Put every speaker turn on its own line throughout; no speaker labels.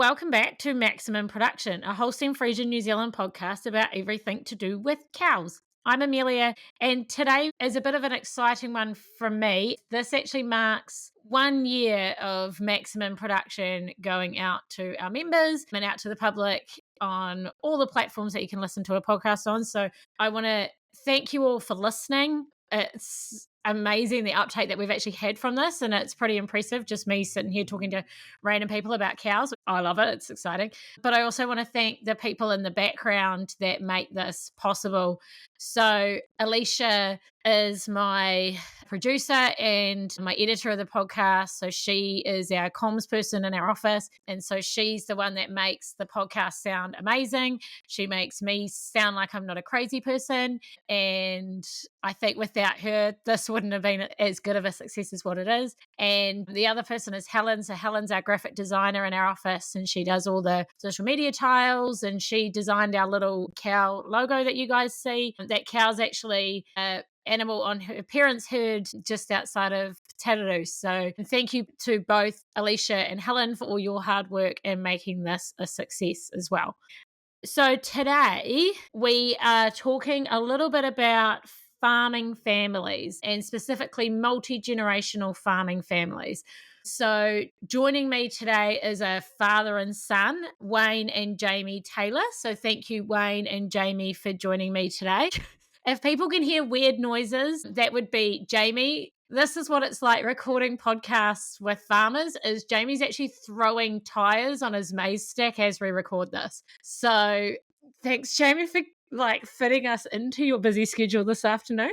Welcome back to Maximum Production, a Holstein Friesian New Zealand podcast about everything to do with cows. I'm Amelia, and today is a bit of an exciting one from me. This actually marks 1 year of Maximum Production going out to our members and out to the public on all the platforms that you can listen to a podcast on. So I want to thank you all for listening. It's amazing the uptake that we've actually had from this, and it's pretty impressive, just me sitting here talking to random people about cows. I love it. It's exciting. But I also want to thank the people in the background that make this possible. So Alicia is my producer and my editor of the podcast. So she is our comms person in our office. And so she's the one that makes the podcast sound amazing. She makes me sound like I'm not a crazy person. And I think without her, this wouldn't have been as good of a success as what it is. And the other person is Helen. So Helen's our graphic designer in our office, and she does all the social media tiles, and she designed our little cow logo that you guys see. That cow's actually animal on her parents' herd just outside of Tararoo. So thank you to both Alicia and Helen for all your hard work and making this a success as well. So today we are talking a little bit about farming families, and specifically multi-generational farming families. So joining me today is a father and son, Wayne and Jamie Taylor. So thank you, Wayne and Jamie, for joining me today. If people can hear weird noises, that would be Jamie. This is what it's like recording podcasts with farmers, is Jamie's actually throwing tires on his maize stack as we record this. So thanks, Jamie, for fitting us into your busy schedule this afternoon.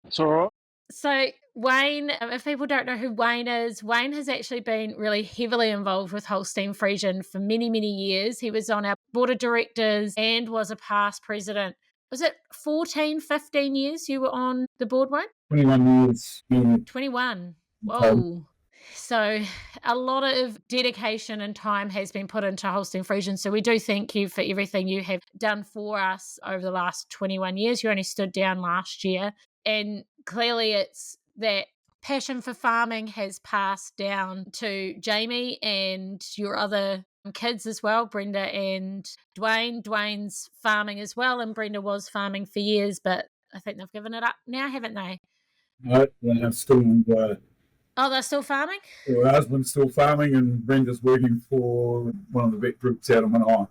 It's all right.
So Wayne, if people don't know who Wayne is, Wayne has actually been really heavily involved with Holstein Friesian for many, many years. He was on our board of directors and was a past president. Was it 14, 15 years you were on the board, Wayne?
21 years.
21. Whoa. So a lot of dedication and time has been put into Holstein Friesian. So we do thank you for everything you have done for us over the last 21 years. You only stood down last year. And clearly it's that passion for farming has passed down to Jamie and your other kids as well, Brenda and Dwayne. Dwayne's farming as well, and Brenda was farming for years, but I think they've given it up now, haven't they?
No, they're still.
Oh, they're still farming?
Her husband's still farming, and Brenda's working for one of the vet groups out of Manawa.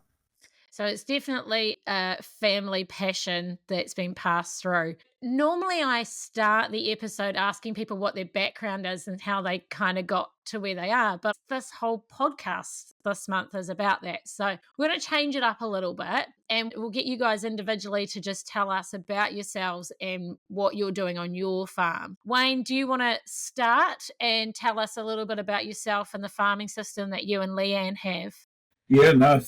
So it's definitely a family passion that's been passed through. Normally I start the episode asking people what their background is and how they kind of got to where they are. But this whole podcast this month is about that. So we're going to change it up a little bit, and we'll get you guys individually to just tell us about yourselves and what you're doing on your farm. Wayne, do you want to start and tell us a little bit about yourself and the farming system that you and Leanne have?
Yeah, no,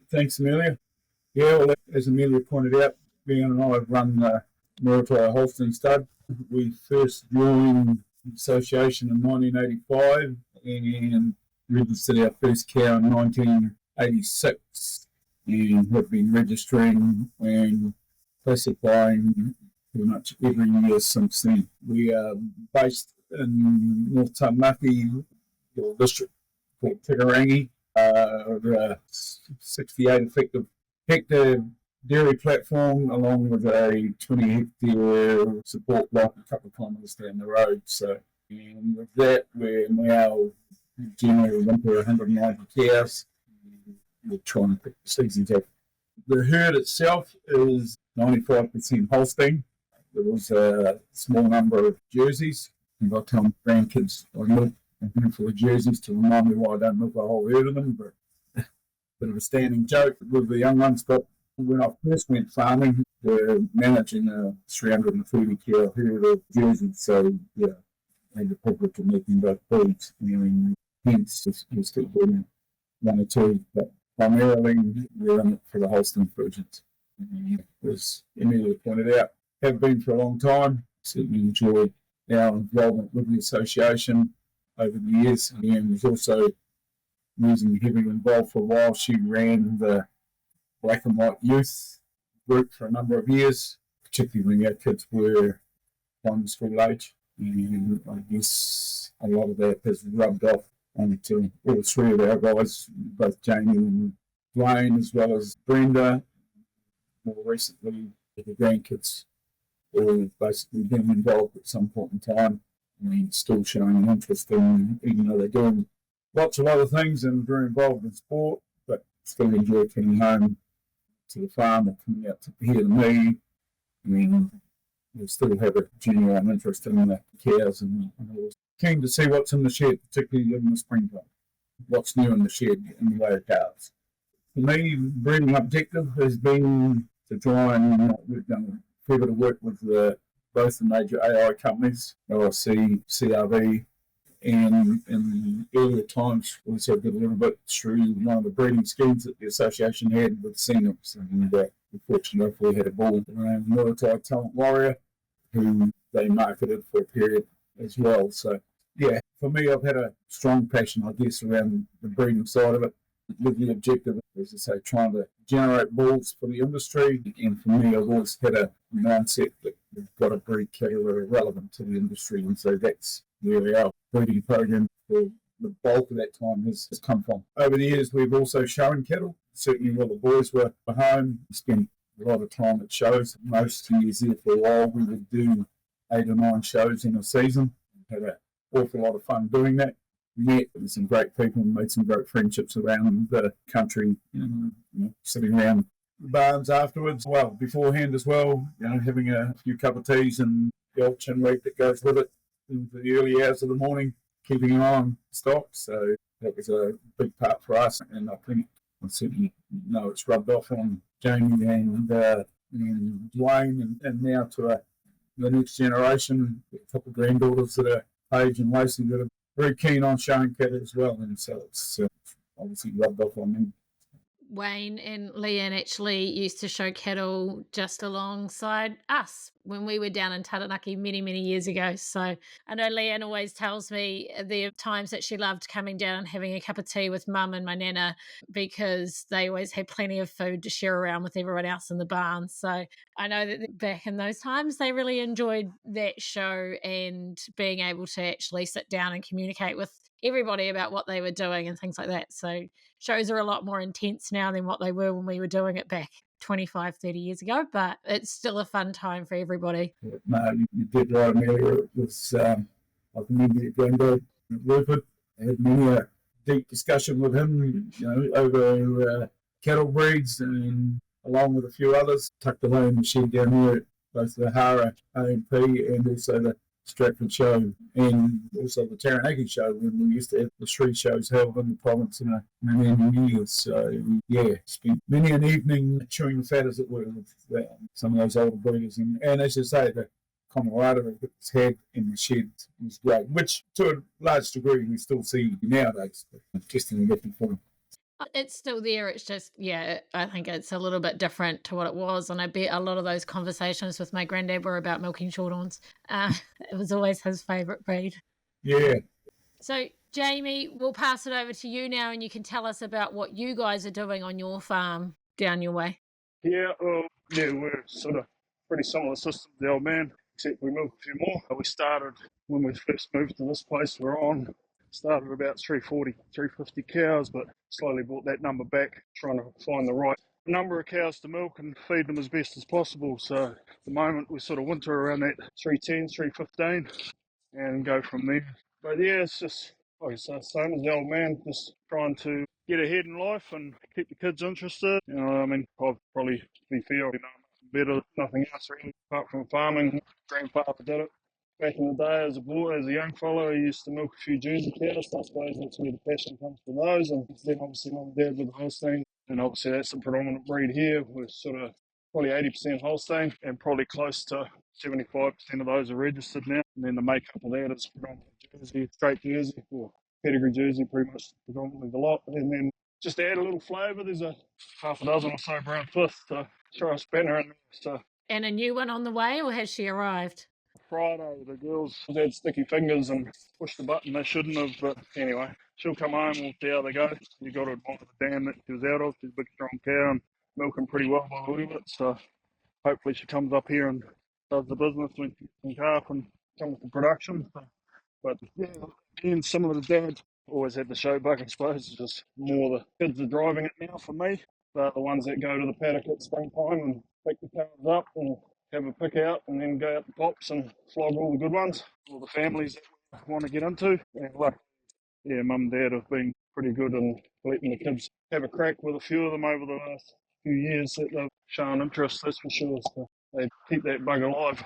thanks, Amelia. Yeah, well, as Amelia pointed out, Leanne and I have run Muritai Holstein Stud. We first joined the association in 1985 and registered our first cow in 1986, and have been registering and classifying pretty much every year since then. We are based in North Taumaki, the district called Tikarangi. 68 effective hectare dairy platform, along with a 20 hectare support block a couple of kilometres down the road. So, and with that, we're now generally into 190 cows. We're trying to pick the seasons up. The herd itself is 95% Holstein. There was a small number of jerseys, and I tell my grandkids I milk a handful of jerseys to remind me why I don't milk a whole herd of them, but bit of a standing joke with the young ones. But when I first went farming, we're managing a 330 cow herd of jerseys, so yeah, I had the privilege of making both breeds. Hence, we're still doing one or two, but primarily we're in it for the Holstein Friesians. As Amelia pointed out, have been for a long time. Certainly enjoyed our involvement with the association over the years, and was also using heavily involved for a while. She ran the Black and White Youth group for a number of years, particularly when our kids were primary school age. And I guess a lot of that has rubbed off and to all three of our guys, both Jamie and Dwayne, as well as Brenda. More recently, the grandkids all basically been involved at some point in time. I mean, still showing an interest in, even though they're doing lots of other things and very involved in sport, but still enjoy coming home to the farm or coming out to here to me. I mean, we still have a genuine interest in the cows and always keen to see what's in the shed, particularly in the springtime. What's new in the shed in the way of cows. For me, breeding objective has been to try and we've done a fair bit of work with both the major AI companies, LIC, CRV, and in the earlier times, we also did a little bit through one of the breeding schemes that the association had with CNIPS. And fortunately, we had a bull around Military Talent Warrior, who they marketed for a period as well. So, yeah, for me, I've had a strong passion, I guess, around the breeding side of it, with the objective, as I say, trying to generate bulls for the industry. And for me, I've always had a mindset that we've got to breed cattle that are relevant to the industry. And so that's where our breeding program for the bulk of that time has come from. Over the years, we've also shown cattle. Certainly while the boys were home, we spent a lot of time at shows. Most years there for a while, we would do 8 or 9 shows in a season. Had an awful lot of fun doing that. Met with some great people and made some great friendships around the country, sitting around the barns afterwards. Well, beforehand as well, having a few cup of teas and the old chinwag that goes with it in the early hours of the morning, keeping an eye on stock. So that was a big part for us, and I think I certainly know it's rubbed off on Jamie and Dwayne, and now to the next generation, a couple of granddaughters that are Paige and Lacey that are very keen on showing cattle as well, and so it's obviously rubbed off on me.
Wayne and Leanne actually used to show cattle just alongside us when we were down in Taranaki many, many years ago. So I know Leanne always tells me the times that she loved coming down and having a cup of tea with mum and my nana, because they always had plenty of food to share around with everyone else in the barn. So I know that back in those times, they really enjoyed that show and being able to actually sit down and communicate with everybody about what they were doing and things like that. So shows are a lot more intense now than what they were when we were doing it back 25, 30 years ago, but it's still a fun time for everybody.
No, you did right, Amelia. It was, I remember your granddad, Rupert. I had many a deep discussion with him, over cattle breeds, and along with a few others, tucked away in the shed down there at both the Hara AMP and also the Stratford show, and also the Taranaki show, when we used to have the 3 shows held in the province in an annual year. So, yeah, spent many an evening chewing the fat, as it were, with some of those older breeders. And as you say, the camaraderie that's had in the shed was great, which to a large degree we still see nowadays, but just in a different form.
It's still there. It's just, I think it's a little bit different to what it was. And I bet a lot of those conversations with my granddad were about milking shorthorns. It was always his favourite breed.
Yeah.
So, Jamie, we'll pass it over to you now, and you can tell us about what you guys are doing on your farm down your way.
Yeah, we're sort of pretty similar system to the old man, except we milk a few more. We started, when we first moved to this place we're on, started about 340, 350 cows, but slowly brought that number back, trying to find the right number of cows to milk and feed them as best as possible. So at the moment we sort of winter around that 310, 315 and go from there. But yeah, it's just, like I say, same as the old man, just trying to get ahead in life and keep the kids interested. I'll probably be fair, better, nothing else really, apart from farming. Grandfather did it back in the day as a boy, as a young fellow. He used to milk a few Jersey cows. I suppose that's where the passion comes from those. And then obviously mum and dad with the Holstein. And obviously that's the predominant breed here. We're sort of probably 80% Holstein and probably close to 75% of those are registered now. And then the makeup of that is predominantly Jersey, straight Jersey, or pedigree Jersey, pretty much predominantly the lot. And then just to add a little flavour, there's a half a dozen or so brown fifths to throw a spanner in there. So.
And a new one on the way, or has she arrived?
Friday, the girls had sticky fingers and pushed the button they shouldn't have, but anyway, she'll come home, we'll see how they go. You got to admire the dam that she was out of. She's a big strong cow and milking pretty well by the look of it, so hopefully she comes up here and does the business when she can calf and comes to production. But yeah, being similar to Dad, always had the show bug, I suppose. It's just more the kids are driving it now for me. They're the ones that go to the paddock at springtime and pick the cars up and have a pick out and then go out the pops and flog all the good ones, all the families that want to get into. And yeah, mum and dad have been pretty good in letting the kids have a crack with a few of them over the last few years that they've shown interest, that's for sure. So they keep that bug alive.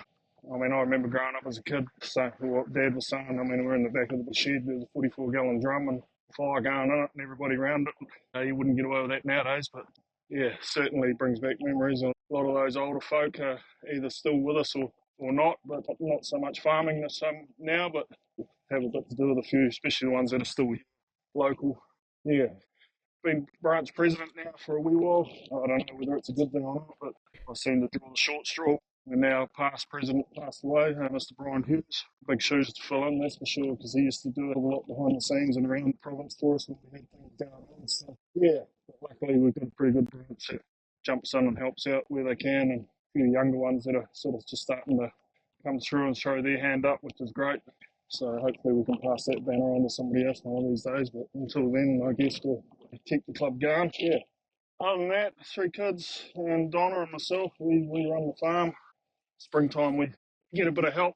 I mean, I remember growing up as a kid, so what Dad was saying, I mean, we're in the back of the shed, there's a 44-gallon drum and fire going in it and everybody around it. You wouldn't get away with that nowadays, but yeah, certainly brings back memories. And a lot of those older folk are either still with us or not, but not so much farming now, but have a bit to do with a few, especially the ones that are still local. Yeah, been branch president now for a wee while. I don't know whether it's a good thing or not, but I seem to draw the short straw. And now past president passed away, Mr. Brian Hughes. Big shoes to fill in, that's for sure, because he used to do a lot behind the scenes and around the province for us when we had things going on. So, yeah, luckily we've got a pretty good branch that jumps in and helps out where they can, and a few younger ones that are sort of just starting to come through and throw their hand up, which is great. So hopefully we can pass that banner on to somebody else one of these days. But until then, I guess we'll keep the club going. Yeah. Other than that, 3 kids and Donna and myself, we run the farm. Springtime, we get a bit of help.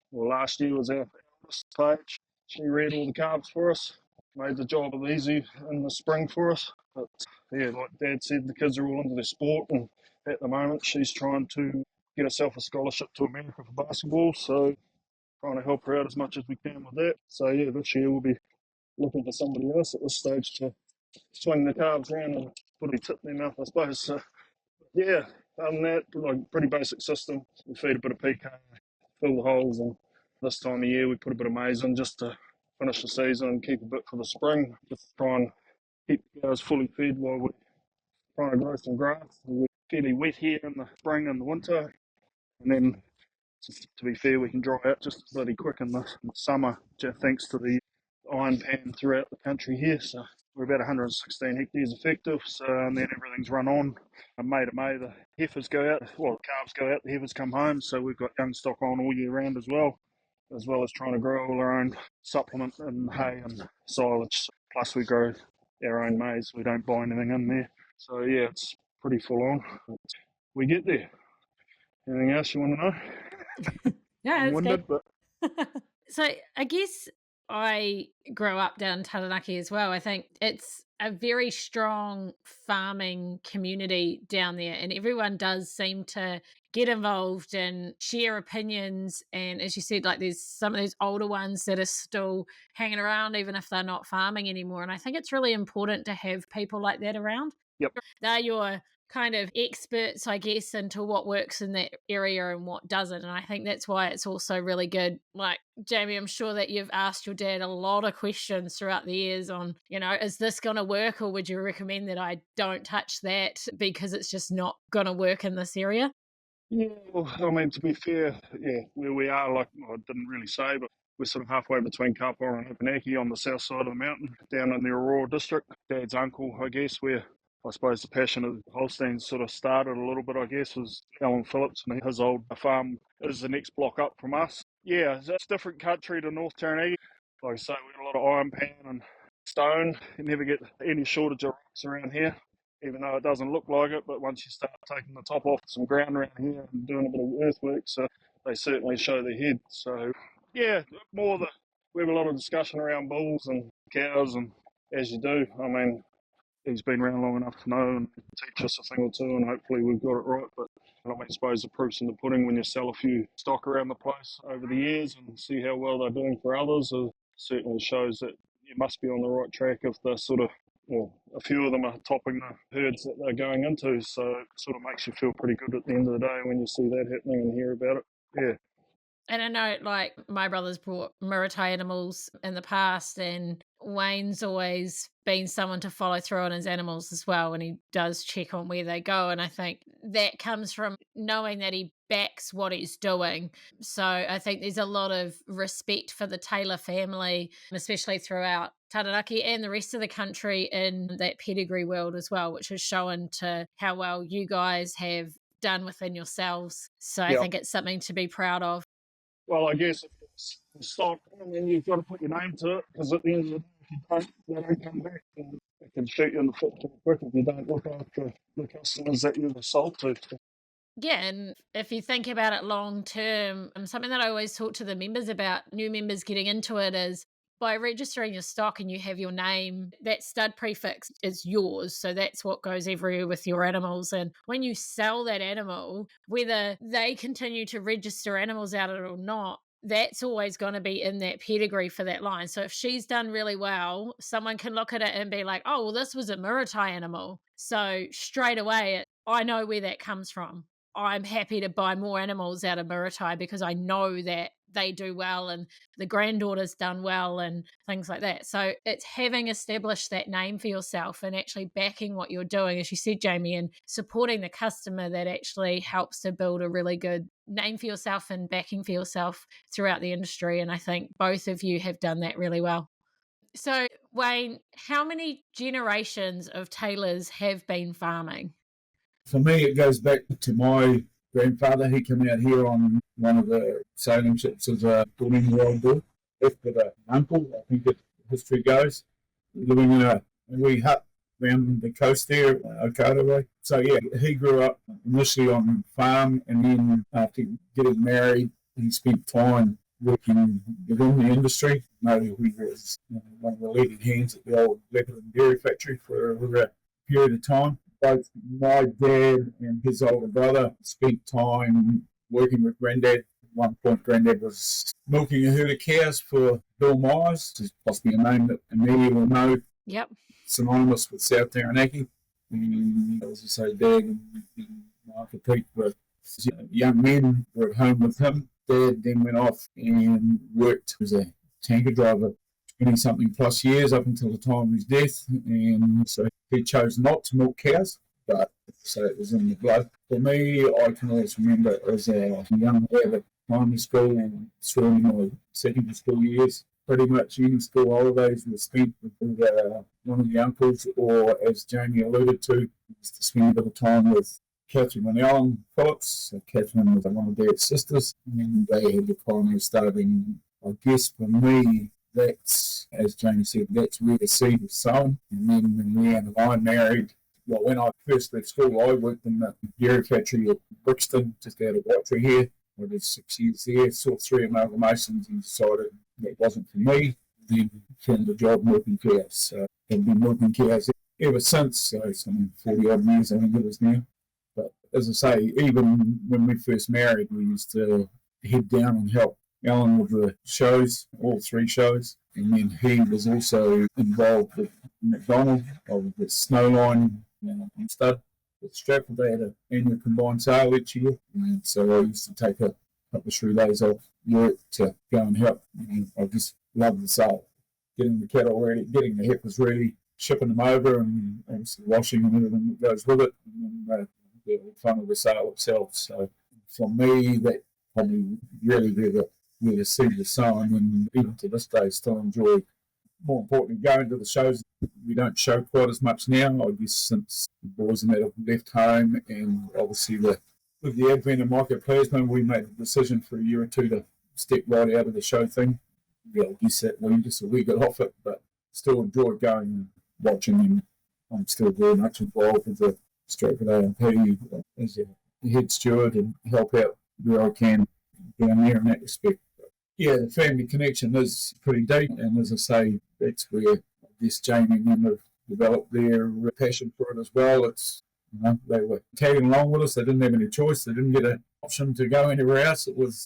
Well, last year was our eldest Paige. She reared all the calves for us, made the job easy in the spring for us. But yeah, like Dad said, the kids are all into their sport, and at the moment she's trying to get herself a scholarship to America for basketball. So trying to help her out as much as we can with that. So yeah, this year we'll be looking for somebody else at this stage to swing the calves around and put a tip in their mouth, I suppose. So yeah, other than that, like pretty basic system. We feed a bit of PK, fill the holes, and this time of year we put a bit of maize in just to finish the season and keep a bit for the spring. Just try and keep the cows fully fed while we're trying to grow some grass. We're fairly wet here in the spring and the winter, and then to be fair, we can dry out just bloody quick in the summer, thanks to the iron pan throughout the country here. So we're about 116 hectares effective, so and then everything's run on. May to May, the heifers go out, well, the calves go out, the heifers come home, so we've got young stock on all year round as well as trying to grow all our own supplement and hay and silage. Plus we grow our own maize, we don't buy anything in there. So yeah, it's pretty full on. We get there. Anything else you want to know?
Yeah, it's good.
But
So I guess I grew up down Taranaki as well. I think it's a very strong farming community down there, and everyone does seem to get involved and share opinions. And as you said, like there's some of those older ones that are still hanging around, even if they're not farming anymore. And I think it's really important to have people like that around.
Yep.
They're your kind of experts, I guess, into what works in that area and what doesn't. And I think that's why it's also really good. Like, Jamie, I'm sure that you've asked your dad a lot of questions throughout the years on, is this going to work, or would you recommend that I don't touch that because it's just not going to work in this area?
Yeah, well, I mean, to be fair, yeah, where we are, like I didn't really say, but we're sort of halfway between Kapora and Opunake on the south side of the mountain, down in the Aurora district. Dad's uncle, I guess, where I suppose the passion of the Holsteins sort of started a little bit, I guess, was Alan Phillips, and his old farm is the next block up from us. Yeah, it's a different country to North Taranaki. Like I say, we've got a lot of iron pan and stone. You never get any shortage of rocks around here, even though it doesn't look like it. But once you start taking the top off some ground around here and doing a bit of earthwork, so they certainly show their head. So, yeah, we have a lot of discussion around bulls and cows, and as you do, I mean, he's been around long enough to know and teach us a thing or two, and hopefully we've got it right. But I suppose the proof's in the pudding when you sell a few stock around the place over the years and see how well they're doing for others. It certainly shows that you must be on the right track if they're sort of, well, a few of them are topping the herds that they're going into. So it sort of makes you feel pretty good at the end of the day when you see that happening and hear about it. Yeah.
And I know, like, my brother's brought Muritai animals in the past, and Wayne's always been someone to follow through on his animals as well, and he does check on where they go. And I think that comes from knowing that he backs what he's doing. So I think there's a lot of respect for the Taylor family, especially throughout Taranaki and the rest of the country in that pedigree world as well, which has shown to how well you guys have done within yourselves. So I think it's something to be proud of.
Well, I guess if it's stock, and then you've got to put your name to it, because at the end of the day, if you don't, they don't come back. And it can shoot you in the foot pretty quick if you don't look after the customers that you've sold to.
Yeah, and if you think about it long term, something that I always talk to the members about, new members getting into it, is by registering your stock and you have your name, that stud prefix is yours. So that's what goes everywhere with your animals. And when you sell that animal, whether they continue to register animals out of it or not, that's always going to be in that pedigree for that line. So if she's done really well, someone can look at it and be like, oh, well, this was a Muritai animal. So straight away, I know where that comes from. I'm happy to buy more animals out of Muritai because I know that they do well and the granddaughter's done well and things like that. So it's having established that name for yourself and actually backing what you're doing, as you said, Jamie, and supporting the customer that actually helps to build a really good name for yourself and backing for yourself throughout the industry. And I think both of you have done that really well. So, Wayne, how many generations of Taylors have been farming?
For me, it goes back to my grandfather. He came out here on one of the sailing ships as a 14-year-old boy. Left with an uncle, I think the history goes, living in a wee hut around the coast there, Okada way. So yeah, he grew up initially on farm, and then after getting married, he spent time working within the industry. He was one of the leading hands at the old Leopard Dairy Factory for a period of time. Both my dad and his older brother spent time working with Grandad. At one point, Grandad was milking a herd of cows for Bill Myers, which is possibly a name that Amelia will know.
Yep.
Synonymous with South Taranaki. And as I say, Dad and Martha Pete were young men, were at home with him. Dad then went off and worked as a tanker driver 20-something plus years up until the time of his death, and so he chose not to milk cows, but so it was in the blood. For me, I can always remember as a young lad at primary school and through my secondary school years, pretty much any school holidays were spent with one of the uncles, or as Jamie alluded to, was to spend a bit of time with Catherine and Ellen Phillips. So Catherine was one of Dad's sisters, and they had the primary starting, I guess for me, that's, as Jamie said, that's where the seed was sown. And then when Leanne and I married, well, when I first left school, I worked in the dairy factory at Brixton, just out of Wattery here. I did 6 years there, saw 3 amalgamations and decided that wasn't for me. Then found a job milking cows. So I've been milking cows ever since, so some 40-odd years I think it was now. But as I say, even when we first married, we used to head down and help Alan with the shows, all 3 shows, and then he was also involved with McDonald of the Snowline stud with Stratford. They had an annual combined sale each year, and so I used to take a couple of 3 days off work to go and help. And I just loved the sale, getting the cattle ready, getting the heifers ready, shipping them over, and obviously washing and everything that goes with it, and then the fun of the sale itself. So for me, that probably really where the seed is sown, and even to this day still enjoy, more importantly, going to the shows. We don't show quite as much now, I guess, since the boys and that have left home, and obviously with the advent of Mycoplasma, we made the decision for a year or 2 to step right out of the show thing. Yeah, I guess that we just a wee bit off it, but still enjoy going and watching, and I'm still very much involved with the Stratford A&P as a head steward and help out where I can down there in that respect. Yeah, the family connection is pretty deep, and as I say, that's where I guess Jamie and them have developed their passion for it as well. It's, they were tagging along with us. They didn't have any choice. They didn't get an option to go anywhere else. It was,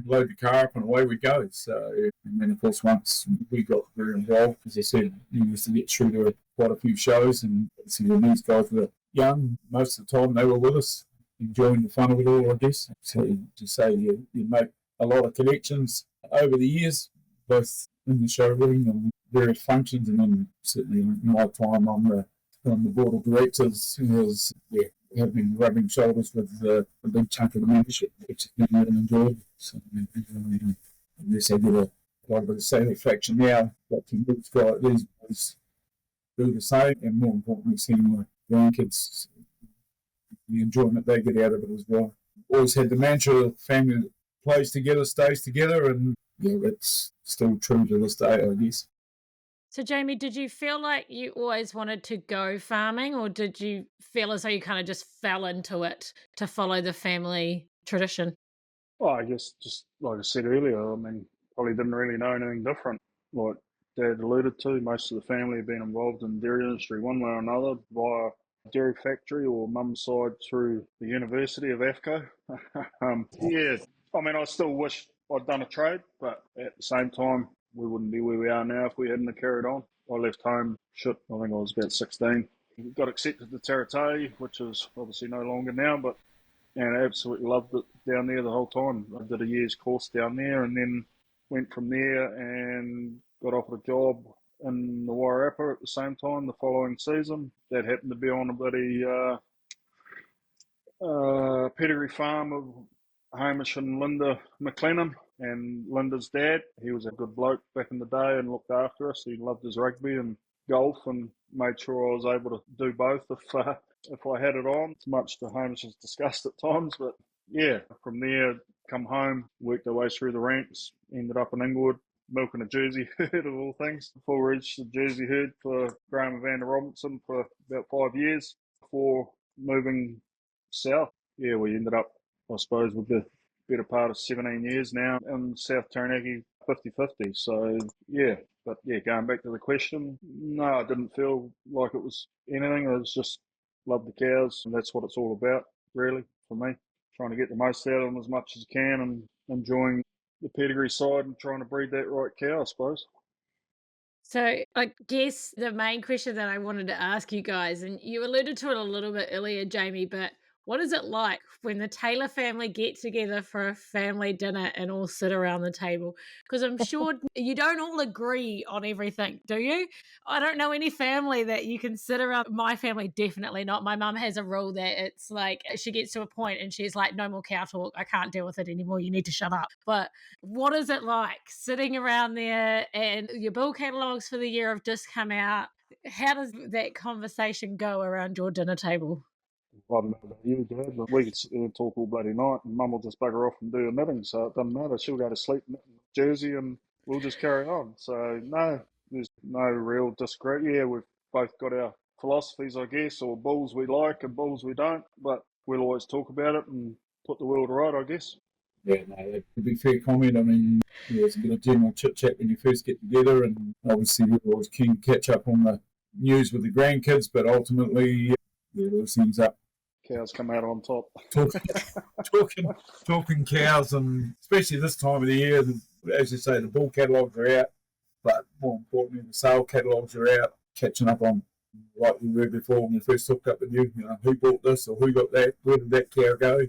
load the car up and away we go. So, and then of course once we got very involved, as I said, we used to get through to quite a few shows, and obviously when these guys were young, most of the time they were with us, enjoying the fun of it all, I guess. So to say you make a lot of connections over the years, both in the showroom and various functions, and then certainly in my time on the board of directors, have been rubbing shoulders with a big chunk of the membership, which has been really enjoyable. So I guess I get quite a bit of satisfaction now watching these boys do the same, and more importantly, seeing my grandkids, the enjoyment they get out of it as well. Always had the mantra, family plays together, stays together, and yeah, that's still true to this day, I guess.
So, Jamie, did you feel like you always wanted to go farming, or did you feel as though you kind of just fell into it to follow the family tradition?
Well, I guess just like I said earlier, I mean, probably didn't really know anything different. Like Dad alluded to, most of the family have been involved in the dairy industry one way or another via dairy factory or mum's side through the University of AFCO. Yeah, I mean, I still wish I'd done a trade, but at the same time, we wouldn't be where we are now if we hadn't have carried on. I left home, I think I was about 16. Got accepted to Taratei, which is obviously no longer now, but and I absolutely loved it down there the whole time. I did a year's course down there and then went from there and got offered a job in the Wairarapa at the same time the following season. That happened to be on a bloody pedigree farm of Hamish and Linda McLennan. And Linda's dad, he was a good bloke back in the day and looked after us. He loved his rugby and golf and made sure I was able to do both if I had it on. It's much to Hamish's disgust at times, but yeah, from there, come home, worked our way through the ranks, ended up in Inglewood, milking a Jersey herd of all things. Full registered Jersey herd for Graham and Vander Robinson for about 5 years before moving south. Yeah, we ended up, I suppose, with the better part of 17 years now in South Taranaki 50-50. So, yeah. But, yeah, going back to the question, no, I didn't feel like it was anything. I was just love the cows, and that's what it's all about, really, for me. Trying to get the most out of them as much as you can and enjoying the pedigree side and trying to breed that right cow, I suppose.
So, I guess the main question that I wanted to ask you guys, and you alluded to it a little bit earlier, Jamie, but what is it like when the Taylor family get together for a family dinner and all sit around the table? Because I'm sure you don't all agree on everything, do you? I don't know any family that you can sit around. My family, definitely not. My mum has a rule that it's like she gets to a point and she's like, no more cow talk. I can't deal with it anymore. You need to shut up. But what is it like sitting around there and your bull catalogues for the year have just come out? How does that conversation go around your dinner table?
I don't know about you, Dad, but we could sit there and talk all bloody night, and Mum will just bugger off and do her knitting, so it doesn't matter. She'll go to sleep in Jersey, and we'll just carry on. So no, there's no real disagreement. Yeah, we've both got our philosophies, I guess, or bulls we like and bulls we don't, but we'll always talk about it and put the world right, I guess.
Yeah, no, that would be fair comment. I mean, yeah, it's a bit of general chit chat when you first get together, and obviously we're always keen to catch up on the news with the grandkids, but ultimately, yeah, it always ends up
Cows come out on top.
talking cows, and especially this time of the year, as you say, the bull catalogues are out, but more importantly, the sale catalogues are out, catching up on like we were before when we first hooked up with you, who bought this or who got that, where did that cow go?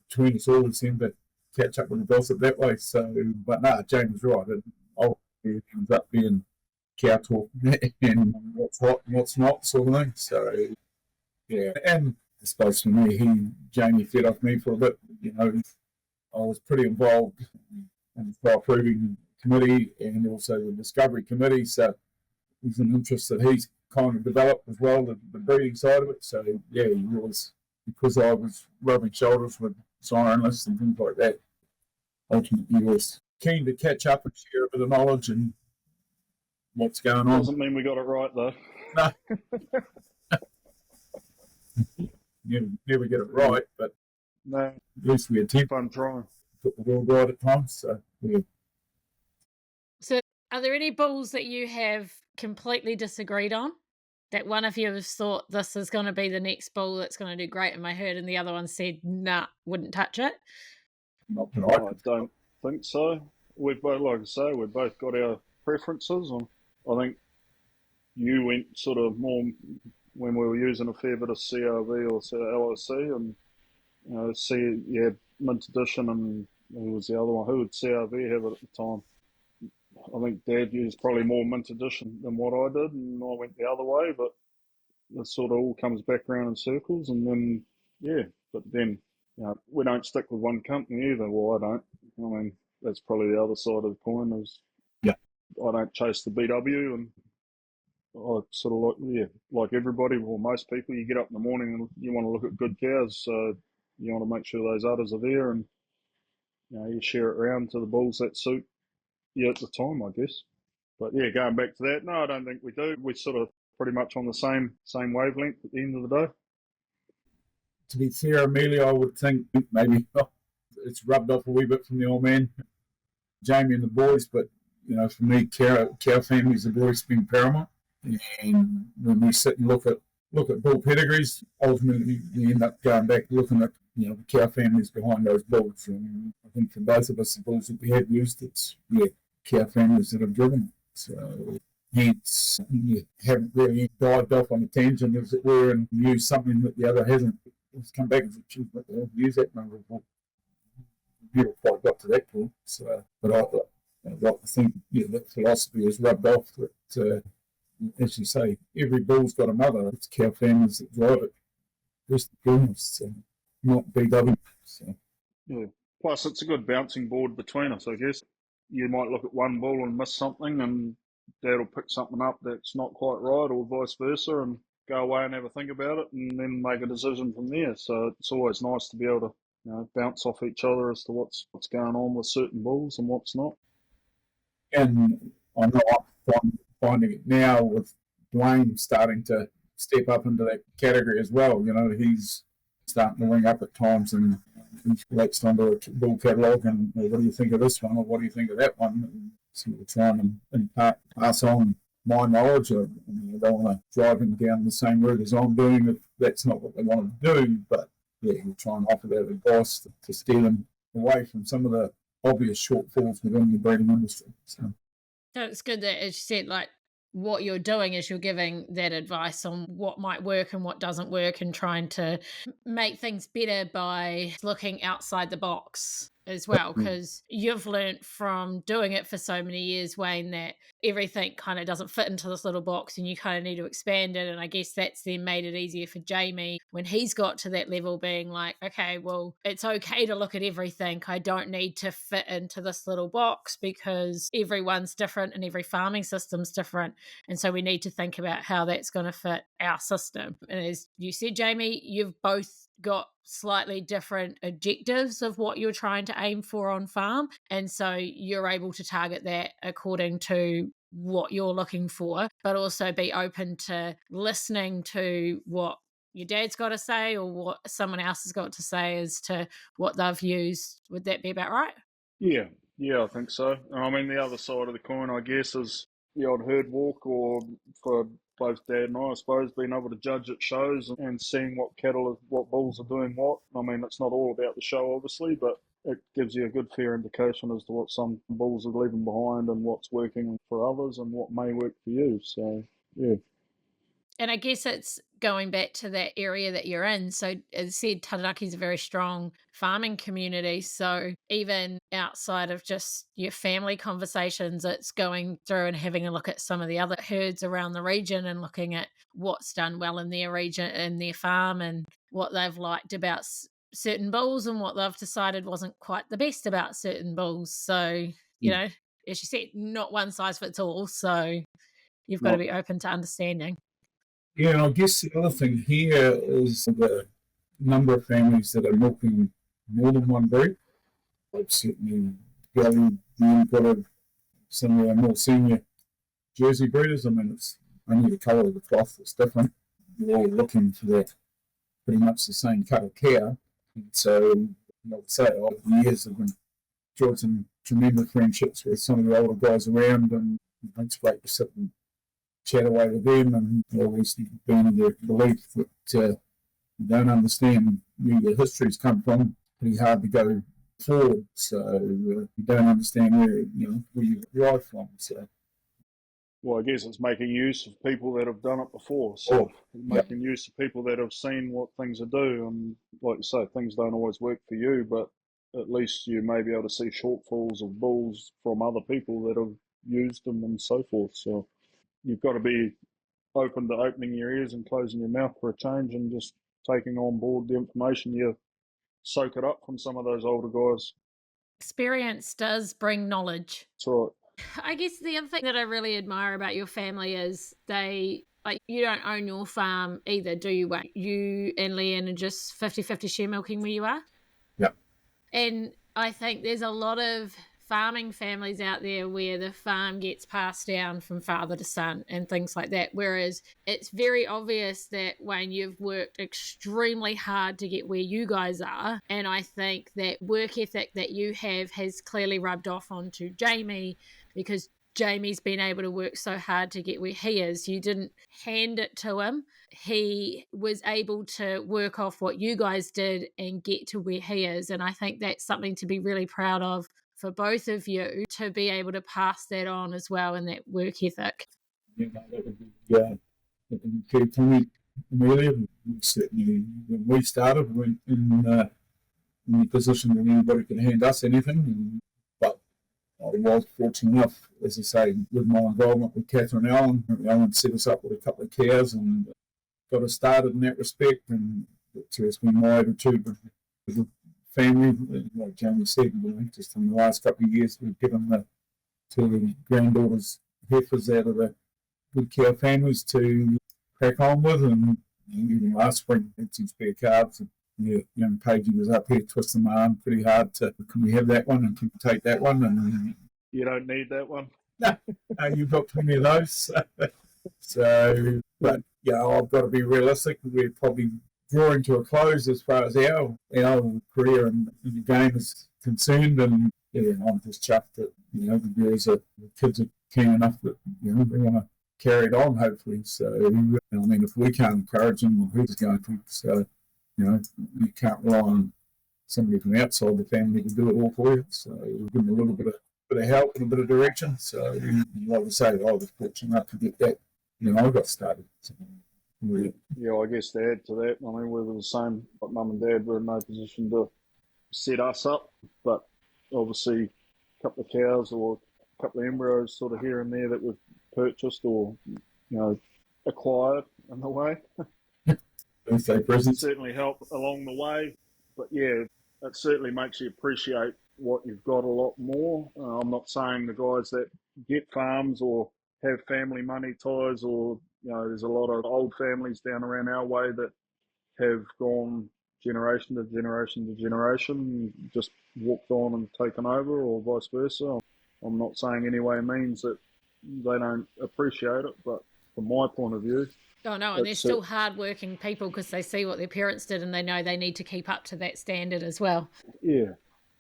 Between us all, we seem to catch up with the gossip that way. So, but no, James was right. Ultimately, it ends up being cow talk and what's hot and what's not, sort of thing. So, yeah, and I suppose for me, Jamie fed off me for a bit. I was pretty involved in the trial proving committee and also the discovery committee. So there's an interest that he's kind of developed as well, the breeding side of it. So yeah, he was, because I was rubbing shoulders with sirenists and things like that. Ultimately, he was keen to catch up and share a bit of knowledge and what's going on.
Doesn't mean we got it right though.
No. You never get it right, but
no,
at least we attempt
fun trying.
to put the world right at times. So, yeah.
So, are there any bulls that you have completely disagreed on? That one of you has thought this is going to be the next bull that's going to do great in my herd, and the other one said, nah, wouldn't touch it?
Not that
I don't think so. We've both, like I say, we've both got our preferences. And I think you went sort of more when we were using a fair bit of CRV or LIC, and you had Mint Edition, and who was the other one? Who would CRV have it at the time? I think Dad used probably more Mint Edition than what I did, and I went the other way, but it sort of all comes back around in circles. And then, yeah, but then, we don't stick with one company either. Well, I don't. I mean, that's probably the other side of the coin is,
yeah,
I don't chase the BW, and I sort of like everybody, or most people, you get up in the morning and you want to look at good cows, so you want to make sure those udders are there, and you share it around to the bulls that suit you at the time, I guess. But yeah, going back to that, no, I don't think we do. We're sort of pretty much on the same wavelength at the end of the day.
To be fair, Amelia, I would think maybe it's rubbed off a wee bit from the old man, Jamie and the boys, but for me, cow families, the boys been paramount. And when we sit and look at bull pedigrees, ultimately we end up going back looking at the cow families behind those bulls. And I think for both of us, the bulls that we have used, it's cow families that have driven. So hence, you haven't really dived off on a tangent, as it were, and used something that the other hasn't. It's come back as a chief, but they'll use that number of bulls. Never quite got to that point. So, but I'd like to think that philosophy is rubbed off. That, as you say, every bull's got a mother. It's cow families that drive it. Just the goodness, not BW. So.
Yeah. Plus, it's a good bouncing board between us, I guess. You might look at one bull and miss something, and Dad'll pick something up that's not quite right, or vice versa, and go away and have a think about it, and then make a decision from there. So it's always nice to be able to bounce off each other as to what's going on with certain bulls and what's not.
And I know I'm finding it now with Dwayne starting to step up into that category as well. He's starting to ring up at times and he's latched onto a bull catalogue and what do you think of this one or what do you think of that one? And so we're trying to pass on my knowledge. I don't want to drive him down the same route as I'm doing if that's not what they want to do. But yeah, we're trying to offer that advice to steer them away from some of the obvious shortfalls within the breeding industry. So
it's good that, as you said, like what you're doing is you're giving that advice on what might work and what doesn't work and trying to make things better by looking outside the box as well, because you've learnt from doing it for so many years, Wayne, that everything kind of doesn't fit into this little box and you kind of need to expand it. And I guess that's then made it easier for Jamie when he's got to that level, being like, okay, well, it's okay to look at everything. I don't need to fit into this little box because everyone's different and every farming system's different. And so we need to think about how that's going to fit our system. And as you said, Jamie, you've both got slightly different objectives of what you're trying to aim for on farm. And so you're able to target that according to what you're looking for, but also be open to listening to what your dad's got to say or what someone else has got to say as to what they've used. Would that be about right?
Yeah, I think so. I mean, the other side of the coin, I guess, is the odd herd walk, or for both Dad and I suppose, being able to judge at shows and seeing what bulls are doing what. I mean, it's not all about the show, obviously, but it gives you a good fair indication as to what some bulls are leaving behind and what's working for others and what may work for you. So, yeah.
And I guess it's going back to that area that you're in. So as I said, Taranaki is a very strong farming community. So even outside of just your family conversations, it's going through and having a look at some of the other herds around the region and looking at what's done well in their region, in their farm, and what they've liked about certain bulls and what they've decided wasn't quite the best about certain bulls. So, as you said, not one size fits all. So you've got to be open to understanding.
Yeah, and I guess the other thing here is the number of families that are milking more than one breed. I've certainly valued the input of some of our more senior Jersey breeders. I mean, it's only the colour of the cloth that's different. We're all looking for that pretty much the same cut of cow. And so, I would say, over the years I've enjoyed some tremendous friendships with some of the older guys around, and it's great to sit and chat away with them, and always been in their belief that you don't understand where your history's come from. Pretty hard to go forward, so you don't understand where you arrived from. So,
well, I guess it's making use of people that have done it before. So making use of people that have seen what things are do, and like you say, things don't always work for you, but at least you may be able to see shortfalls of bulls from other people that have used them and so forth. So you've got to be open to opening your ears and closing your mouth for a change and just taking on board the information. You soak it up from some of those older guys.
Experience does bring knowledge.
That's right.
I guess the other thing that I really admire about your family is you don't own your farm either, do you, Wayne? You and Leanne are just 50-50 share milking where you are?
Yeah.
And I think there's a lot of farming families out there where the farm gets passed down from father to son and things like that. Whereas it's very obvious that, Wayne, you've worked extremely hard to get where you guys are. And I think that work ethic that you have has clearly rubbed off onto Jamie, because Jamie's been able to work so hard to get where he is. You didn't hand it to him. He was able to work off what you guys did and get to where he is. And I think that's something to be really proud of for both of you, to be able to pass that on as well, in that work ethic.
You know, that would be key to me, Amelia. Certainly, when we started, we weren't in the position that anybody could hand us anything. But I was fortunate enough, as I say, with my involvement with Catherine Allen. Allen set us up with a couple of cows and got us started in that respect. And it's been my attitude with the family, like Jamie said, just in the last couple of years, we've given the two granddaughters heifers out of the good cow families to crack on with. And even last spring, had some spare calves. And young Paigey was up here twisting my arm pretty hard to, can we have that one and can we take that one? And
You don't need that one.
no, you've got plenty of those. So, but I've got to be realistic. We're probably drawing to a close as far as our career in the game is concerned. And I'm just chuffed that the kids are keen enough that they want to carry it on. Hopefully, so if we can't encourage them, well, who's going to? So you can't rely on somebody from outside the family to do it all for you. So we'll give them a little bit of help and a bit of direction. So like I say, I was fortunate enough to get that. I got started. So,
Yeah, I guess to add to that, I mean, we were the same, but Mum and Dad were in no position to set us up, but obviously a couple of cows or a couple of embryos sort of here and there that we've purchased or, acquired in the way. Certainly help along the way, but yeah, it certainly makes you appreciate what you've got a lot more. I'm not saying the guys that get farms or have family money ties or there's a lot of old families down around our way that have gone generation to generation to generation, just walked on and taken over, or vice versa. I'm not saying any way means that they don't appreciate it, but from my point of view...
Oh, no, and they're still hard-working people because they see what their parents did and they know they need to keep up to that standard as well.
Yeah.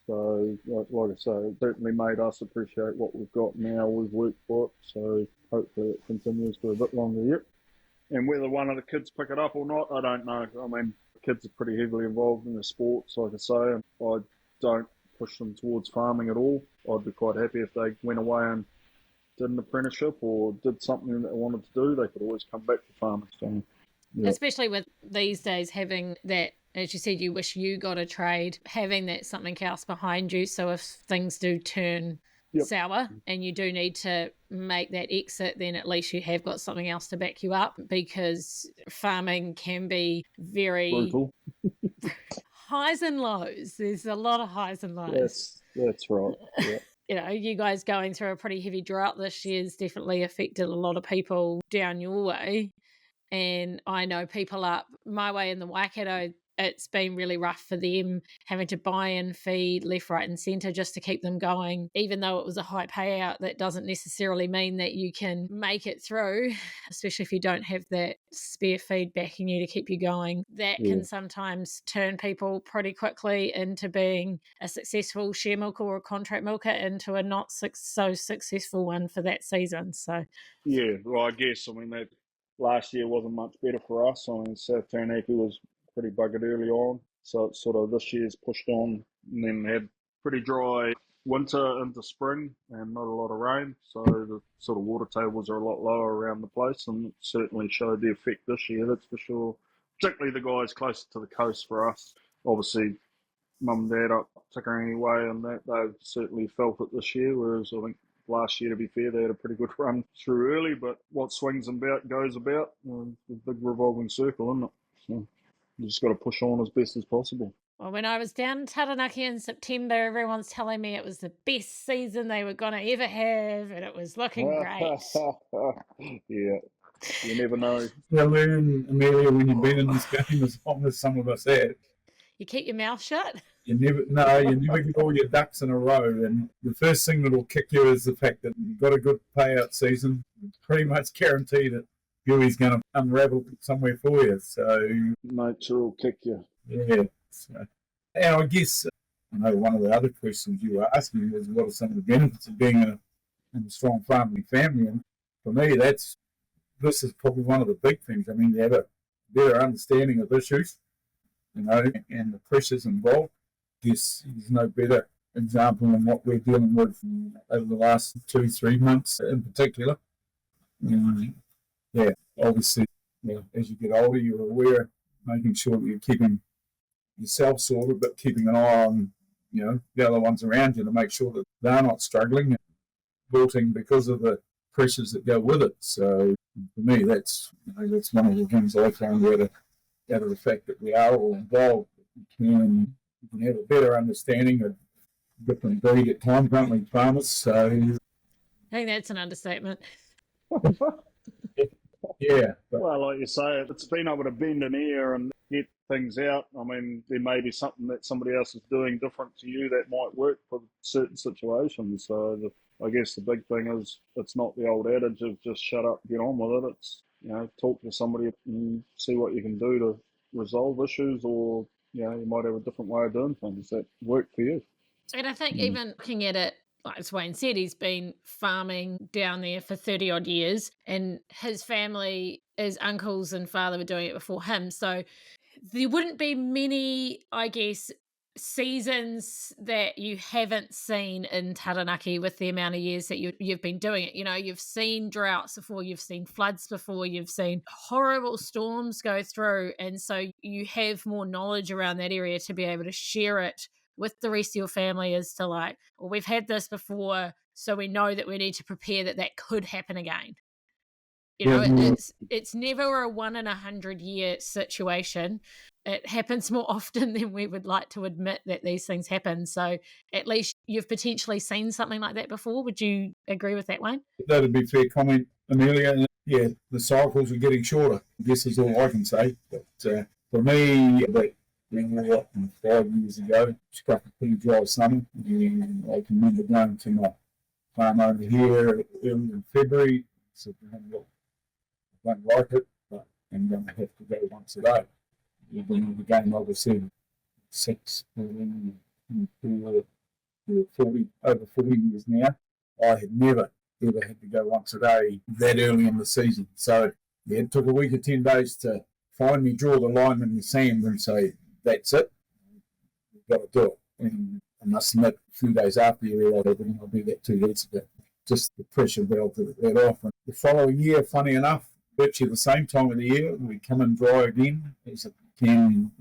So, like I say, it certainly made us appreciate what we've got now. We've worked for it, so hopefully it continues for a bit longer yet. And whether one of the kids pick it up or not, I don't know. I mean, kids are pretty heavily involved in the sports, like I say. I don't push them towards farming at all. I'd be quite happy if they went away and did an apprenticeship or did something that they wanted to do. They could always come back to farming. So, yeah.
Especially with these days having that, as you said, you wish you got a trade, having that something else behind you. So if things do turn sour and you do need to make that exit, then at least you have got something else to back you up, because farming can be very
brutal.
Highs and lows. There's a lot of highs and lows.
That's right. Yeah.
You guys going through a pretty heavy drought this year has definitely affected a lot of people down your way. And I know people up my way in the Waikato, it's been really rough for them, having to buy in feed left, right and centre just to keep them going. Even though it was a high payout, that doesn't necessarily mean that you can make it through, especially if you don't have that spare feed backing you to keep you going. That can sometimes turn people pretty quickly into being a successful share milker or a contract milker into a not so successful one for that season. So,
yeah, well, I guess, that last year wasn't much better for us. South Taranaki was pretty buggered early on, so it's sort of this year's pushed on and then had pretty dry winter into spring and not a lot of rain, so the sort of water tables are a lot lower around the place, and it certainly showed the effect this year, that's for sure, particularly the guys closer to the coast for us. Obviously Mum and Dad up Tikarangi Way and that, they've certainly felt it this year, whereas I think last year, to be fair, they had a pretty good run through early, but what swings about goes about. The big revolving circle, isn't it? So you just got to push on as best as possible.
Well, when I was down in Taranaki in September, everyone's telling me it was the best season they were going to ever have, and it was looking great.
Yeah, you never know.
You learn, Amelia, when you've been in this game as long as some of us have.
You keep your mouth shut?
You never get all your ducks in a row. And the first thing that will kick you is the fact that you've got a good payout season. It's pretty much guaranteed that Huey's going to unravel somewhere for you. So
Nature will kick you.
yeah. So, and I guess one of the other questions you were asking was what are some of the benefits of being in a strong family? And for me, this is probably one of the big things. I mean, you have a better understanding of issues, and the pressures involved. Guess there's no better example than what we're dealing with over the last 2-3 months in particular. Obviously, as you get older, you're aware, making sure that you're keeping yourself sorted, but keeping an eye on, the other ones around you to make sure that they're not struggling and wilting because of the pressures that go with it. So for me, that's one of the things I found out of the fact that we are all involved. You can have a better understanding of different breed at times, can't we, farmers? So
I think that's an understatement.
yeah.
Well, like you say, it's been able to bend an ear and get things out. I mean, there may be something that somebody else is doing different to you that might work for certain situations. So I guess the big thing is it's not the old adage of just shut up, get on with it. It's, talk to somebody and see what you can do to resolve issues, or, you might have a different way of doing things that work for you.
And I think even looking at it, like as Wayne said, he's been farming down there for 30 odd years, and his family, his uncles and father were doing it before him. So there wouldn't be many, I guess, seasons that you haven't seen in Taranaki with the amount of years that you've been doing it. You've seen droughts before, you've seen floods before, you've seen horrible storms go through. And so you have more knowledge around that area to be able to share it with the rest of your family as to well, we've had this before, so we know that we need to prepare that could happen again. It's never a 1 in 100 year situation. It happens more often than we would like to admit that these things happen. So at least you've potentially seen something like that before. Would you agree with that, Wayne?
That'd be a fair comment, Amelia. Yeah, the cycles are getting shorter, I guess is all I can say. But for me, about 5 years ago, struck a pretty dry summer. And I can remember going to my farm over here early in February. So I don't like it, but I'm going to have to go once a day. We've been in the game, obviously, 6, over 40 years now. I had never, ever had to go once a day that early in the season. So it took a week or 10 days to finally draw the line in the sand and say, that's it, we've got to do it. And I must admit, a few days after you realise everything, I'll do that 2 weeks ago. Just the pressure valve to let off. And the following year, funny enough, virtually the same time of the year, we come and dry again, as it can,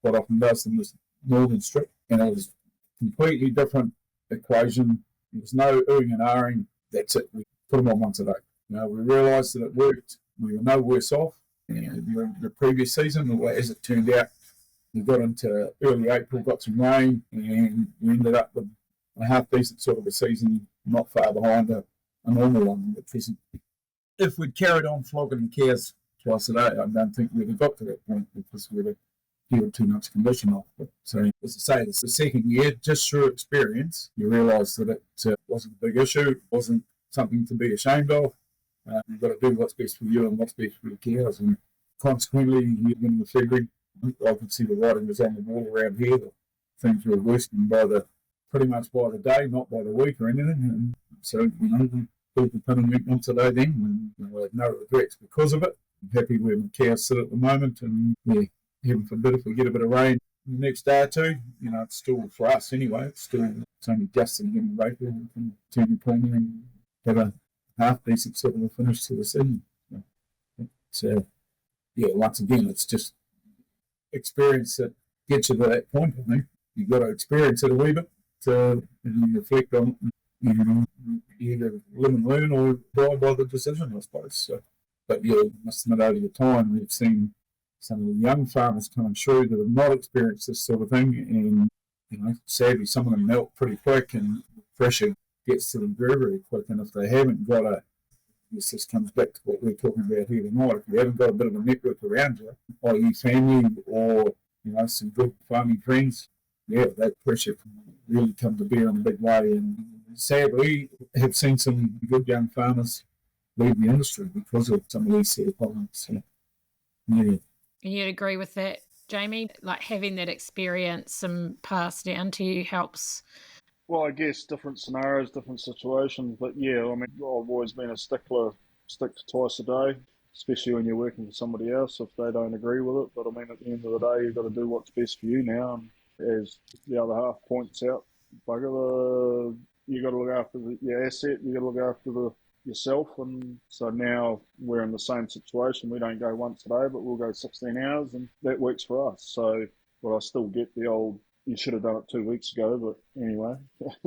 quite often does in this northern strip, and it was a completely different equation. There was no oohing and ahhing. That's it. We put them on once a day. We realised that it worked. We were no worse off. The previous season, as it turned out, we got into early April, got some rain, and we ended up with a half-decent sort of a season, not far behind a normal one. If we'd carried on flogging cows twice a day, I don't think we'd have got to that point because we'd have peeled too much condition off. But so, as I say, it's the second year, just through experience, you realise that it wasn't a big issue, it wasn't something to be ashamed of. You've got to do what's best for you and what's best for the cows. And consequently, in February, I could see the writing was on the wall around here. That things were worsening pretty much by the day, not by the week or anything. And so, people coming in once a day then, and I have no regrets because of it. I'm happy where my cows sit at the moment, and heaven forbid if we get a bit of rain the next day or two, it's still, for us anyway, it's only just the beginning of April, we can turn the corner and have a half-decent sort of a finish to the season. So, once again, it's just experience that gets you to that point, I think. You've got to experience it a wee bit and reflect on it. Either live and learn or die by the decision, I suppose. So, but you must admit, over the time, we've seen some of the young farmers coming through that have not experienced this sort of thing, and sadly, some of them melt pretty quick, and the pressure gets to them very, very quick. And if they haven't got this comes back to what we're talking about here tonight. If you haven't got a bit of a network around you, i.e., family or some good farming friends. Yeah, that pressure can really come to bear in a big way. And sadly, have seen some good young farmers leave the industry because of some of these set of problems. So, yeah.
And you'd agree with that, Jamie? Like having that experience and passed down to you helps.
Well, I guess different scenarios, different situations, but yeah, I mean, I've always been a stickler, stick to twice a day, especially when you're working for somebody else if they don't agree with it. But I mean, at the end of the day, you've got to do what's best for you now. And as the other half points out, you got to look after your asset, you got to look after yourself. And so now we're in the same situation. We don't go once a day, but we'll go 16 hours, and that works for us. So, but I still get the old, you should have done it 2 weeks ago, but anyway,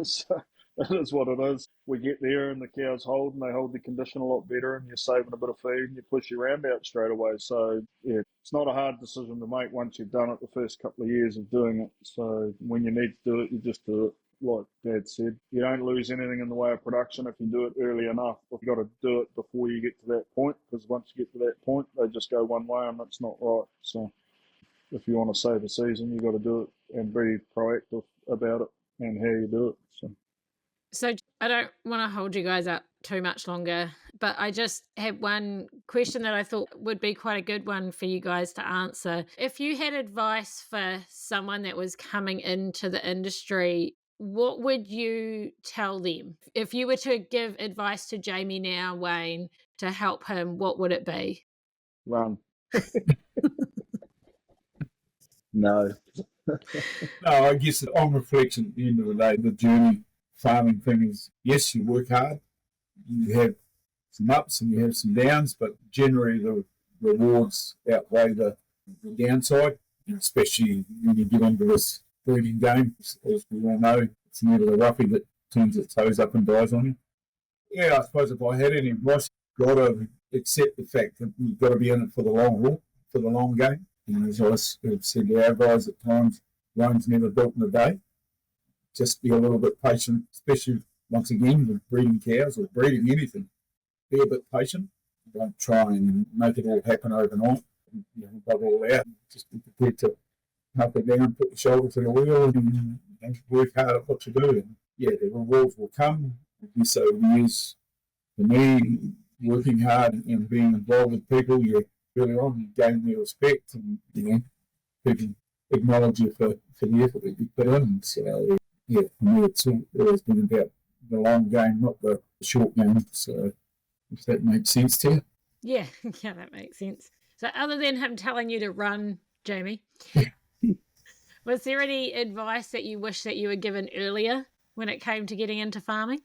so that is what it is. We get there and the cows hold, and they hold the condition a lot better, and you're saving a bit of feed, and you push your round out straight away. So yeah, it's not a hard decision to make once you've done it the first couple of years of doing it. So when you need to do it, you just do it. Like Dad said, you don't lose anything in the way of production if you do it early enough. But you've got to do it before you get to that point, because once you get to that point, they just go one way, and that's not right. So if you want to save a season, you've got to do it and be proactive about it and how you do it.
So I don't want to hold you guys up too much longer, but I just had one question that I thought would be quite a good one for you guys to answer. If you had advice for someone that was coming into the industry, what would you tell them? If you were to give advice to Jamie now, Wayne, to help him, what would it be?
Run. No.
No, I guess on reflection, at the end of the day, the journey farming thing is, yes, you work hard, you have some ups and you have some downs, but generally the rewards outweigh the downside, especially when you get into this breeding game. As we all know, it's never the roughie that turns its toes up and dies on you. Yeah, I suppose if I had any advice, you've got to accept the fact that you've got to be in it for the long haul, for the long game. And as I have said to our guys at times, Rome's never built in a day. Just be a little bit patient, especially once again with breeding cows or breeding anything. Be a bit patient. Don't try and make it all happen overnight. Above all out, just be prepared to knock it down, put your shoulder to the wheel, and work hard at what you do. And yeah, the rewards will come. So years for me, working hard and being involved with people, you early on, you gain their respect, and people acknowledge you for the effort that you put in. So yeah, for me, it's always been about the long game, not the short game. So if that makes sense to you.
Yeah, that makes sense. So other than him telling you to run, Jamie, was there any advice that you wish that you were given earlier when it came to getting into farming?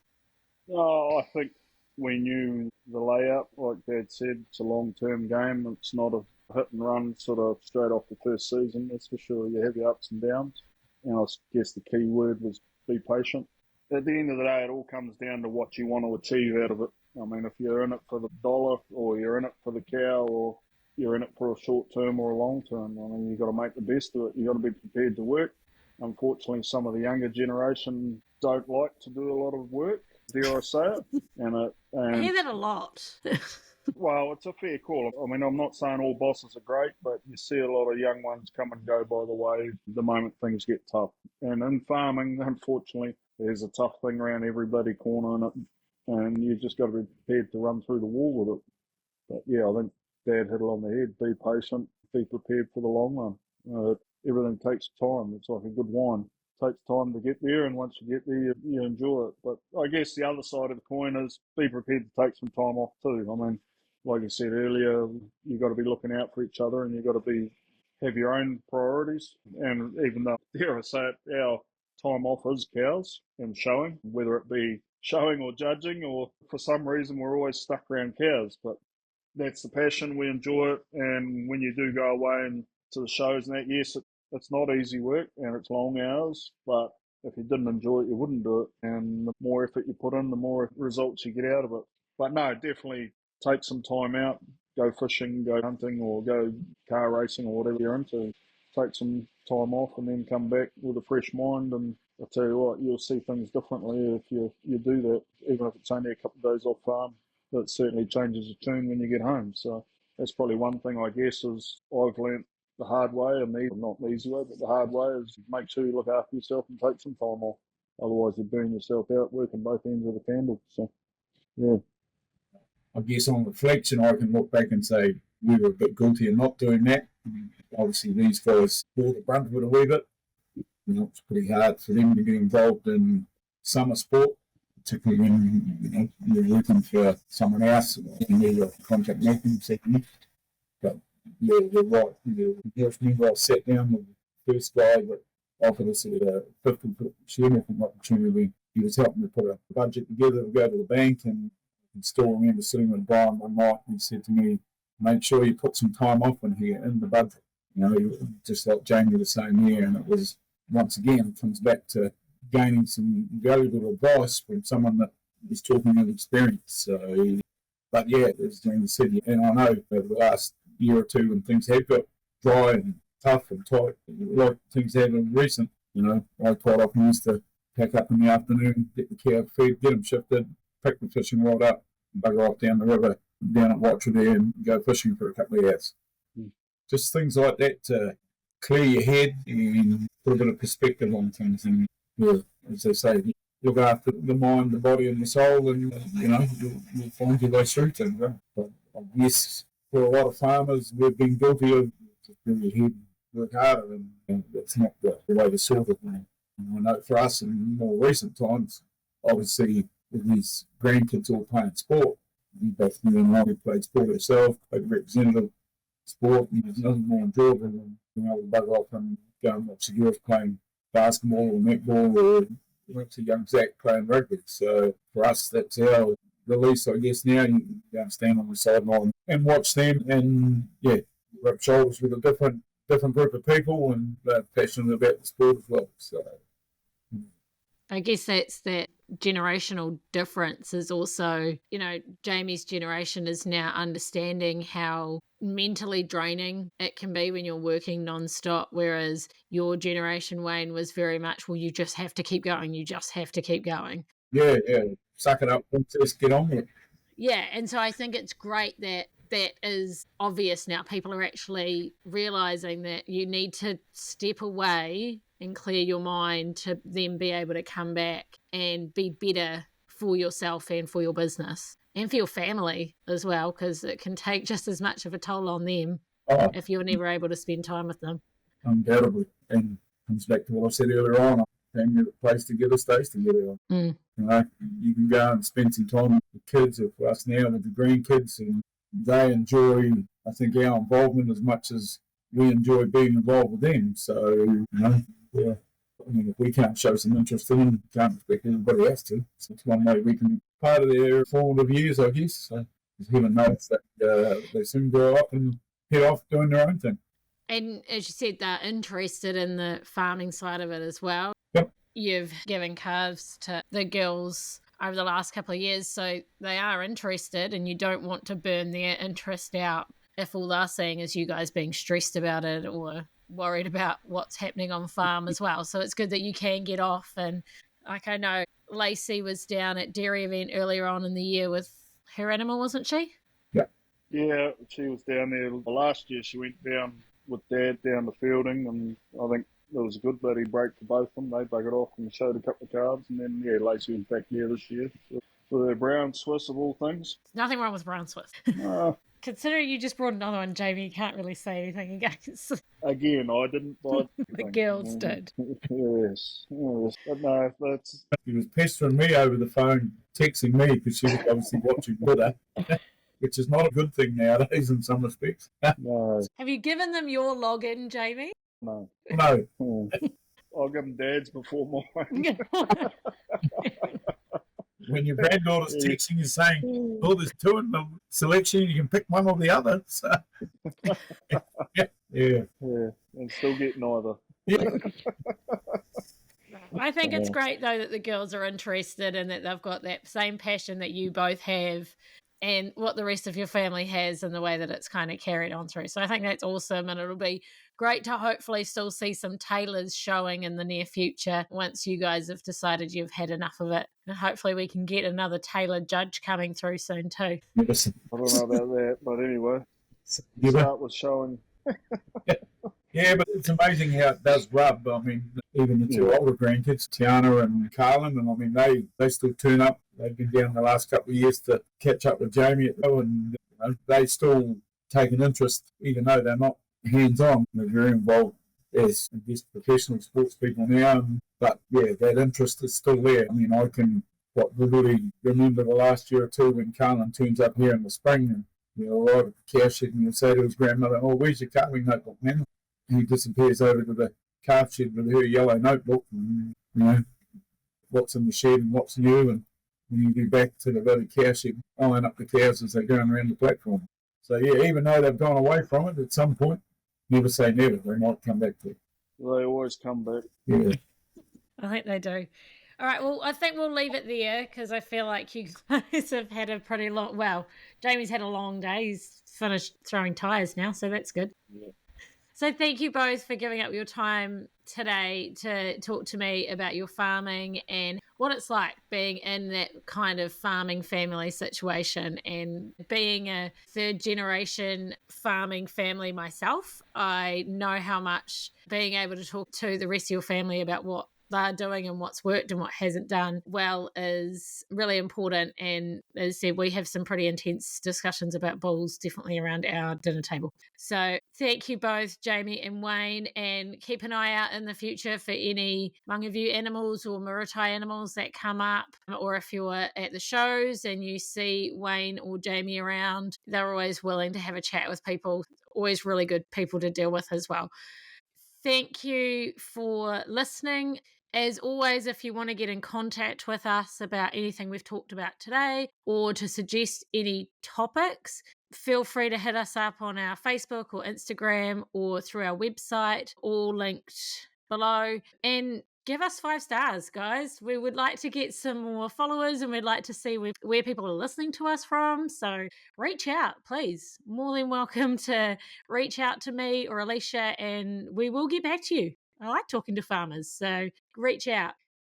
Oh, I think we knew the layout, like Dad said, it's a long-term game. It's not a hit and run sort of straight off the first season. That's for sure. You have your ups and downs. And I guess the key word was be patient. At the end of the day, it all comes down to what you want to achieve out of it. I mean, if you're in it for the dollar, or you're in it for the cow, or you're in it for a short term or a long term, I mean, you've got to make the best of it. You've got to be prepared to work. Unfortunately, some of the younger generation don't like to do a lot of work, dare I say it.
I hear that a lot.
Well, it's a fair call. I mean, I'm not saying all bosses are great, but you see a lot of young ones come and go by the way the moment things get tough. And in farming, unfortunately, there's a tough thing around every bloody corner in it, and you've just got to be prepared to run through the wall with it. But yeah, I think Dad hit it on the head. Be patient, be prepared for the long run. Everything takes time. It's like a good wine. It takes time to get there, and once you get there, you enjoy it. But I guess the other side of the coin is be prepared to take some time off too. I mean, like you said earlier, you've got to be looking out for each other, and you've got to have your own priorities. And even though, dare I say it, our time off is cows and showing, whether it be showing or judging, or for some reason we're always stuck around cows. But that's the passion. We enjoy it. And when you do go away and to the shows and that, yes, it's not easy work and it's long hours, but if you didn't enjoy it, you wouldn't do it. And the more effort you put in, the more results you get out of it. But no, definitely take some time out, go fishing, go hunting, or go car racing, or whatever you're into. Take some time off and then come back with a fresh mind. And I'll tell you what, you'll see things differently if you do that, even if it's only a couple of days off farm. It certainly changes the tune when you get home. So that's probably one thing, I guess, is I've learnt the hard way, not the easy way, but the hard way is make sure you look after yourself and take some time off. Otherwise, you burn yourself out working both ends of the candle. So, yeah.
I guess on reflection, I can look back and say we were a bit guilty of not doing that. Obviously, these guys bore the brunt of it a wee bit. It's pretty hard for them to get involved in summer sport, particularly when you're working for someone else and you're contract making second. But yeah, you're right. I remember I sat down with the first guy that offered us a 50-foot share making opportunity. He was helping me put a budget together to go to the bank, and I still remember sitting with Brian one night and he said to me, make sure you put some time off in here in the budget. Just like Jamie was saying there, and it was, once again, it comes back to gaining some valuable advice from someone that is talking of experience. So, but yeah, as Jamie said, and I know over the last year or two when things have got dry and tough and tight, like things have in recent, I quite often used to pack up in the afternoon, get the cow fed, get them shifted, pick the fishing rod up, and bugger off down the river, down at Watcher there and go fishing for a couple of hours. Just things like that to clear your head and put a bit of perspective on things. And, as they say, look after the mind, the body and the soul, and, you'll find your way through things. But I guess for a lot of farmers, we've been guilty of just bring your head and work harder, and that's not the way to sort it. And I know for us in more recent times, obviously, with these grandkids all playing sport, both you and I played sport ourselves, played representative sport, and there's nothing more enjoyable than being able to bugger off and go and watch the girls playing basketball or netball, or watch a young Zach playing rugby. So for us, that's our release, I guess. Now you can go and stand on the sideline and watch them, and rub shoulders with a different group of people, and they're passionate about the sport as well. So
I guess that's that generational difference is also, Jamie's generation is now understanding how mentally draining it can be when you're working non-stop, whereas your generation, Wayne, was very much, well, you just have to keep going. You just have to keep going.
Yeah. Suck it up and just get on with it.
Yeah, and so I think it's great that is obvious now. People are actually realising that you need to step away and clear your mind to then be able to come back and be better for yourself and for your business and for your family as well, because it can take just as much of a toll on them if you're never able to spend time with them.
Undoubtedly. And comes back to what I said earlier on. Family that plays together stays together. You can go and spend some time with the kids, or for us now with the grandkids, and they enjoy, I think, our involvement as much as we enjoy being involved with them. So, if we can't show some interest in them, we can't expect everybody else to. So it's one way we can be part of their formative years, I guess. So heaven knows that they soon grow up and head off doing their own thing.
And as you said, they're interested in the farming side of it as well.
Yep.
You've given calves to the girls over the last couple of years, so they are interested, and you don't want to burn their interest out if all they're seeing is you guys being stressed about it or worried about what's happening on farm as well. So it's good that you can get off. And like, I know Lacey was down at dairy event earlier on in the year with her animal, wasn't she?
Yeah, she was down there. Last year she went down with Dad down to Fielding, and I think there was a good bloody break for both of them. They buggered off and showed a couple of calves, and then Lacey was back there this year for their brown Swiss of all things.
Nothing wrong with brown Swiss. Considering you just brought another one, Jamie, you can't really say anything against.
Again, I didn't buy
the girls did.
Yes. But no, that's...
She was pestering me over the phone, texting me, because she was obviously watching with her, which is not a good thing nowadays in some respects.
No.
Have you given them your login, Jamie?
No. I'll give them Dad's before mine.
When your granddaughter's texting you saying, there's two in the selection, you can pick one or the other. So. Yeah.
And still get neither.
Yeah.
I think it's great, though, that the girls are interested and that they've got that same passion that you both have and what the rest of your family has and the way that it's kind of carried on through. So I think that's awesome, and it'll be great to hopefully still see some tailors showing in the near future once you guys have decided you've had enough of it. And hopefully we can get another tailor judge coming through soon too.
I don't know about that, but anyway, start with showing.
Yeah, but it's amazing how it does rub. I mean, even the two older grandkids, Tiana and Carlin, and I mean, they still turn up. They've been down the last couple of years to catch up with Jamie at the and they still take an interest, even though they're not hands-on. They're very involved as, I guess, professional sports people now. But yeah, that interest is still there. I mean, I can vividly remember the last year or two when Carlin turns up here in the spring and arrive at the cow shed and he'll say to his grandmother, "Oh, where's your carving notebook, man?" And he disappears over to the calf shed with her yellow notebook and, what's in the shed and what's new. And when you go back to the bloody cow shed, eyeing up the cows as they're going around the platform. So, yeah, even though they've gone away from it at some point, never say never. They might come back to it.
They always come back.
Yeah.
I think they do. All right, well, I think we'll leave it there because I feel like you guys have had a pretty long... Well, Jamie's had a long day. He's finished throwing tyres now, so that's good.
Yeah.
So thank you both for giving up your time today to talk to me about your farming and what it's like being in that kind of farming family situation. And being a third generation farming family myself, I know how much being able to talk to the rest of your family about what they're doing and what's worked and what hasn't done well is really important. And as I said, we have some pretty intense discussions about bulls definitely around our dinner table. So thank you both, Jamie and Wayne, and keep an eye out in the future for any Mangaview animals or Muritai animals that come up, or if you're at the shows and you see Wayne or Jamie around, they're always willing to have a chat with people, always really good people to deal with as well. Thank you for listening. As always, if you want to get in contact with us about anything we've talked about today or to suggest any topics, feel free to hit us up on our Facebook or Instagram or through our website, all linked below. And give us 5 stars, guys. We would like to get some more followers and we'd like to see where people are listening to us from. So reach out, please. More than welcome to reach out to me or Alicia and we will get back to you. I like talking to farmers, so reach out.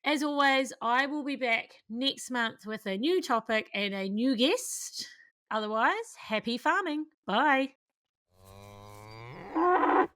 As always, I will be back next month with a new topic and a new guest. Otherwise, happy farming. Bye.